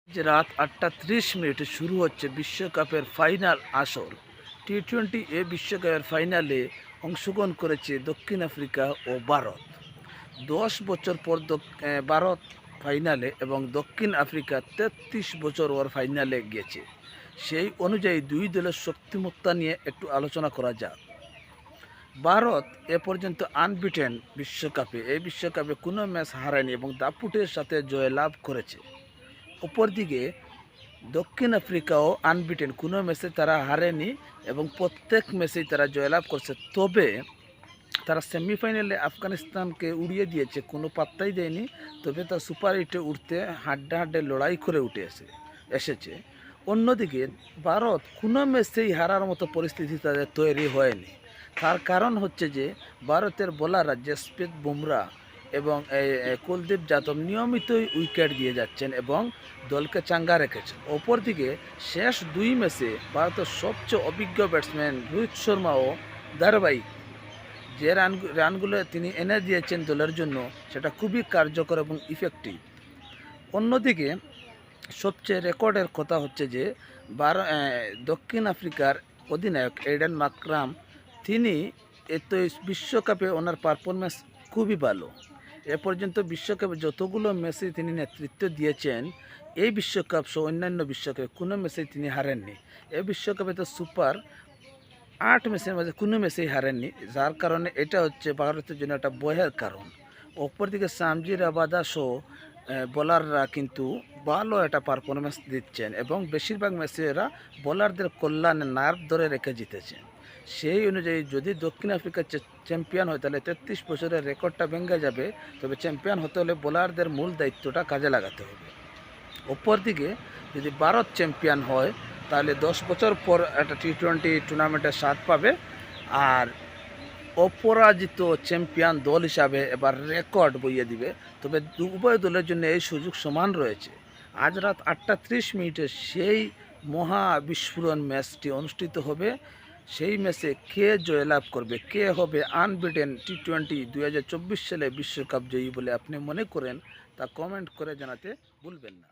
যে রাত 8:30 শুরু হচ্ছে বিশ্বকাপের ফাইনাল আসর। টি-20 এ বিশ্বকাপের ফাইনালে অংশগ্রহণ করেছে দক্ষিণ আফ্রিকা ও ভারত। 10 বছর পর ভারত ফাইনালে এবং দক্ষিণ আফ্রিকা 33 বছর ওর ফাইনালে গেছে। সেই অনুযায়ী দুই দলের শক্তিমত্তা নিয়ে একটু আলোচনা করা যাক। ভারত এ পর্যন্ত আনবিটেন বিশ্বকাপে। এই বিশ্বকাপে কোনো ম্যাচ হারায়নি এবং দাপুটের সাথে জয়লাভ করেছে। অপরদিকে দক্ষিণ আফ্রিকাও আনবিটেন, কোনো ম্যাচে তারা হারেনি এবং প্রত্যেক ম্যাচেই তারা জয়লাভ করছে। তবে তারা সেমিফাইনালে আফগানিস্তানকে উড়িয়ে দিয়েছে, কোনো পাত্তাই দেয়নি। তবে তার সুপার এইটে উঠতে হাড্ডে লড়াই করে এসেছে। অন্যদিকে ভারত কোনো ম্যাচেই হারার মতো পরিস্থিতি তাদের তৈরি হয়নি। তার কারণ হচ্ছে যে ভারতের বোলাররা জসপ্রীত বুমরা এবং কুলদীপ যাদব নিয়মিতই উইকেট দিয়ে যাচ্ছেন এবং দলকে চাঙ্গা রেখেছেন। অপরদিকে শেষ দুই ম্যাচে ভারতের সবচেয়ে অভিজ্ঞ ব্যাটসম্যান রোহিত শর্মাও ধারাবাহিক যে রানগুলো তিনি এনে দিয়েছেন দলের জন্য, সেটা খুবই কার্যকর এবং ইফেক্টিভ। অন্যদিকে সবচেয়ে রেকর্ডের কথা হচ্ছে যে দক্ষিণ আফ্রিকার অধিনায়ক এডেন মাকরাম, তিনি বিশ্বকাপে ওনার পারফরমেন্স খুবই ভালো। এ পর্যন্ত বিশ্বকাপে যতগুলো ম্যাচে তিনি নেতৃত্ব দিয়েছেন, এই বিশ্বকাপ সহ অন্যান্য বিশ্বকাপে কোনো ম্যাচেই তিনি হারেননি। এই বিশ্বকাপে তো সুপার 8 ম্যাচের মাঝে কোনো ম্যাচেই হারেননি, যার কারণে এটা হচ্ছে ভারতের জন্য একটা ভয়ের কারণ। অপরদিকে সামজি রাবাদা সহ বোলাররা কিন্তু ভালো একটা পারফরমেন্স দিচ্ছেন এবং বেশিরভাগ ম্যাচে এরা বোলারদের কল্যাণে নার্ভ ধরে রেখে জিতেছেন। সেই অনুযায়ী যদি দক্ষিণ আফ্রিকা চ্যাম্পিয়ন হয়, তাহলে 33 বছরের রেকর্ডটা ভেঙে যাবে। তবে চ্যাম্পিয়ন হতে হলে বোলারদের মূল দায়িত্বটা কাজে লাগাতে হবে। অপরদিকে যদি ভারত চ্যাম্পিয়ন হয়, তাহলে 10 বছর পর একটা টি-20 টুর্নামেন্টের স্বাদ পাবে। আর অপরাজিত চ্যাম্পিয়ন দল হিসাবে এবার রেকর্ড বইয়ে দিবে। তবে উভয় দলের জন্য এই সুযোগ সমান রয়েছে। আজ রাত 8:30 সেই মহা বিস্ফোরণ ম্যাচটি অনুষ্ঠিত হবে। সেই ম্যাচে কে জয়লাভ করবে, কে হবে আনবিটেন টি-20 2024 সালে বিশ্বকাপ জয়ী বলে আপনি মনে করেন, তা কমেন্ট করে জানাতে ভুলবেন না।